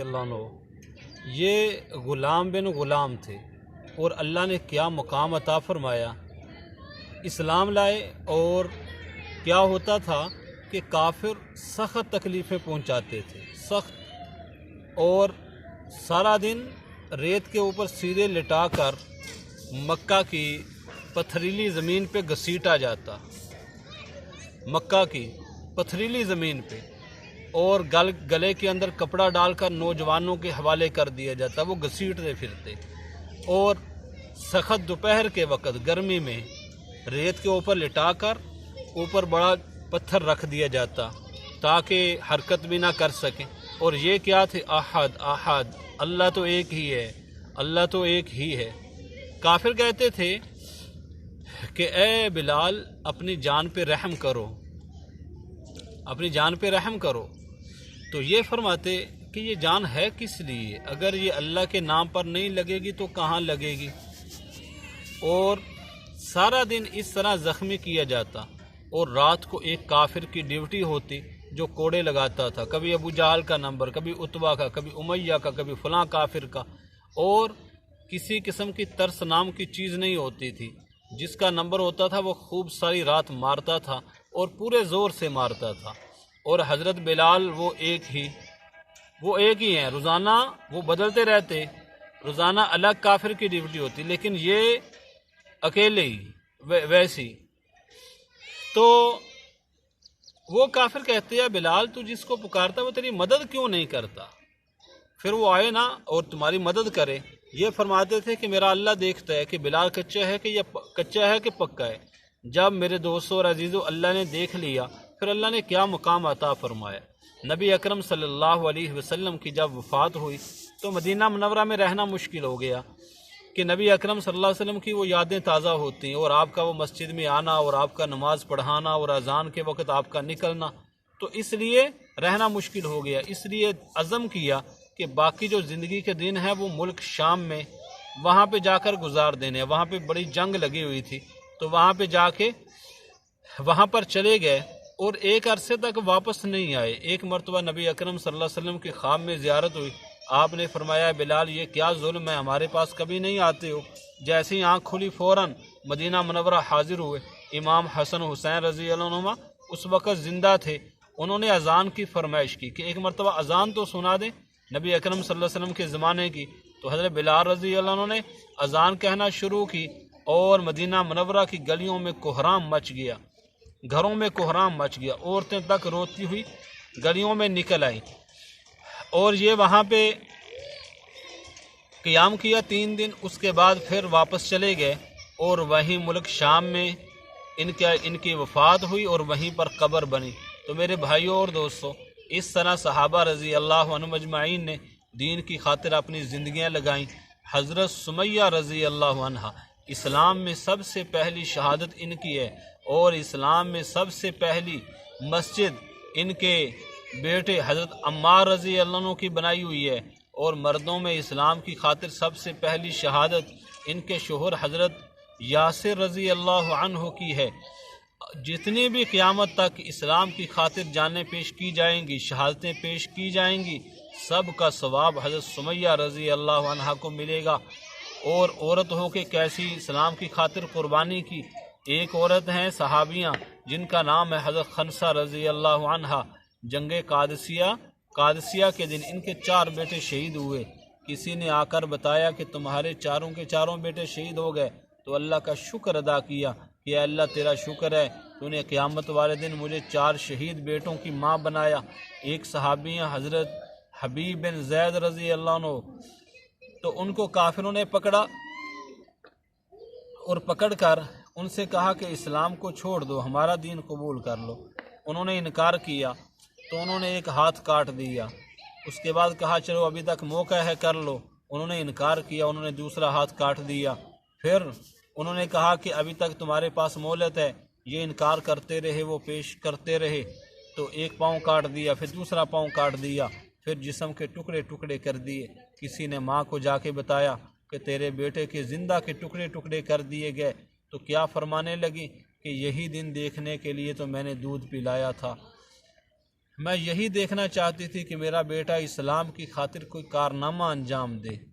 رضی اللہ عنہ یہ غلام بن غلام تھے، اور اللہ نے کیا مقام عطا فرمایا، اسلام لائے، اور کیا ہوتا تھا کہ کافر سخت تکلیفیں پہنچاتے تھے، سخت، اور سارا دن ریت کے اوپر سیرے لٹا کر مکہ کی پتھریلی زمین پہ گھسیٹا جاتا، مکہ کی پتھریلی زمین پہ، اور گلے کے اندر کپڑا ڈال کر نوجوانوں کے حوالے کر دیا جاتا، وہ گھسیٹتے پھرتے، اور سخت دوپہر کے وقت گرمی میں ریت کے اوپر لٹا کر اوپر بڑا پتھر رکھ دیا جاتا تاکہ حرکت بھی نہ کر سکیں۔ اور یہ کیا تھے؟ احد احد، اللہ تو ایک ہی ہے، اللہ تو ایک ہی ہے۔ کافر کہتے تھے کہ اے بلال اپنی جان پہ رحم کرو، اپنی جان پہ رحم کرو، تو یہ فرماتے کہ یہ جان ہے کس لیے؟ اگر یہ اللہ کے نام پر نہیں لگے گی تو کہاں لگے گی؟ اور سارا دن اس طرح زخمی کیا جاتا، اور رات کو ایک کافر کی ڈیوٹی ہوتی جو کوڑے لگاتا تھا، کبھی ابو جہل کا نمبر، کبھی عتبہ کا، کبھی امیہ کا، کبھی فلاں کافر کا، اور کسی قسم کی ترس نام کی چیز نہیں ہوتی تھی، جس کا نمبر ہوتا تھا وہ خوب ساری رات مارتا تھا اور پورے زور سے مارتا تھا۔ اور حضرت بلال وہ ایک ہی ہیں، روزانہ وہ بدلتے رہتے، روزانہ الگ کافر کی ڈیوٹی ہوتی، لیکن یہ اکیلے ہی ویسی۔ تو وہ کافر کہتے ہیں بلال تو جس کو پکارتا وہ تیری مدد کیوں نہیں کرتا؟ پھر وہ آئے نا اور تمہاری مدد کرے۔ یہ فرماتے تھے کہ میرا اللہ دیکھتا ہے کہ بلال کچا ہے کہ پکا ہے۔ جب میرے دوستوں اور عزیزوں اللہ نے دیکھ لیا، پھر اللہ نے کیا مقام عطا فرمایا۔ نبی اکرم صلی اللہ علیہ وسلم کی جب وفات ہوئی تو مدینہ منورہ میں رہنا مشکل ہو گیا کہ نبی اکرم صلی اللہ علیہ وسلم کی وہ یادیں تازہ ہوتی ہیں، اور آپ کا وہ مسجد میں آنا اور آپ کا نماز پڑھانا اور اذان کے وقت آپ کا نکلنا، تو اس لیے رہنا مشکل ہو گیا۔ اس لیے عزم کیا کہ باقی جو زندگی کے دن ہے وہ ملک شام میں وہاں پہ جا کر گزار دینے۔ وہاں پہ بڑی جنگ لگی ہوئی تھی، تو وہاں پہ جا کے وہاں پر چلے گئے، اور ایک عرصے تک واپس نہیں آئے۔ ایک مرتبہ نبی اکرم صلی اللہ علیہ وسلم کی خواب میں زیارت ہوئی، آپ نے فرمایا بلال یہ کیا ظلم ہے، ہمارے پاس کبھی نہیں آتے ہو۔ جیسے ہی آنکھ کھلی فوراً مدینہ منورہ حاضر ہوئے۔ امام حسن حسین رضی اللہ عنہما اس وقت زندہ تھے، انہوں نے اذان کی فرمائش کی کہ ایک مرتبہ اذان تو سنا دیں نبی اکرم صلی اللہ علیہ وسلم کے زمانے کی۔ تو حضرت بلال رضی اللہ عنہ نے اذان کہنا شروع کی، اور مدینہ منورہ کی گلیوں میں کوہرام مچ گیا، گھروں میں کوہرام مچ گیا، عورتیں تک روتی ہوئی گلیوں میں نکل آئیں، اور یہ وہاں پہ قیام کیا 3 دن۔ اس کے بعد پھر واپس چلے گئے، اور وہیں ملک شام میں ان کی وفات ہوئی، اور وہیں پر قبر بنی۔ تو میرے بھائیوں اور دوستوں، اس طرح صحابہ رضی اللہ عنہم اجمعین نے دین کی خاطر اپنی زندگیاں لگائیں۔ حضرت سمیہ رضی اللہ عنہ، اسلام میں سب سے پہلی شہادت ان کی ہے، اور اسلام میں سب سے پہلی مسجد ان کے بیٹے حضرت عمار رضی اللہ عنہ کی بنائی ہوئی ہے، اور مردوں میں اسلام کی خاطر سب سے پہلی شہادت ان کے شوہر حضرت یاسر رضی اللہ عنہ کی ہے۔ جتنی بھی قیامت تک اسلام کی خاطر جانیں پیش کی جائیں گی، شہادتیں پیش کی جائیں گی، سب کا ثواب حضرت سمیہ رضی اللہ عنہ کو ملے گا۔ اور عورت ہو کے کیسی اسلام کی خاطر قربانی کی۔ ایک عورت ہیں صحابیاں جن کا نام ہے حضرت خنسہ رضی اللہ عنہ۔ جنگ قادسیہ کے دن ان کے 4 بیٹے شہید ہوئے۔ کسی نے آ کر بتایا کہ تمہارے چاروں کے چاروں بیٹے شہید ہو گئے، تو اللہ کا شکر ادا کیا کہ اے اللہ تیرا شکر ہے، تو نے قیامت والے دن مجھے 4 شہید بیٹوں کی ماں بنایا۔ ایک صحابیاں حضرت حبیب بن زید رضی اللہ عنہ، تو ان کو کافروں نے پکڑا، اور پکڑ کر ان سے کہا کہ اسلام کو چھوڑ دو، ہمارا دین قبول کر لو۔ انہوں نے انکار کیا، تو انہوں نے ایک ہاتھ کاٹ دیا۔ اس کے بعد کہا چلو ابھی تک موقع ہے کر لو، انہوں نے انکار کیا، انہوں نے دوسرا ہاتھ کاٹ دیا۔ پھر انہوں نے کہا کہ ابھی تک تمہارے پاس مہلت ہے، یہ انکار کرتے رہے، وہ پیش کرتے رہے، تو ایک پاؤں کاٹ دیا، پھر دوسرا پاؤں کاٹ دیا، پھر جسم کے ٹکڑے ٹکڑے کر دیے۔ کسی نے ماں کو جا کے بتایا کہ تیرے بیٹے کے زندہ کے ٹکڑے ٹکڑے کر دیے گئے، تو کیا فرمانے لگی کہ یہی دن دیکھنے کے لیے تو میں نے دودھ پلایا تھا۔ میں یہی دیکھنا چاہتی تھی کہ میرا بیٹا اسلام کی خاطر کوئی کارنامہ انجام دے۔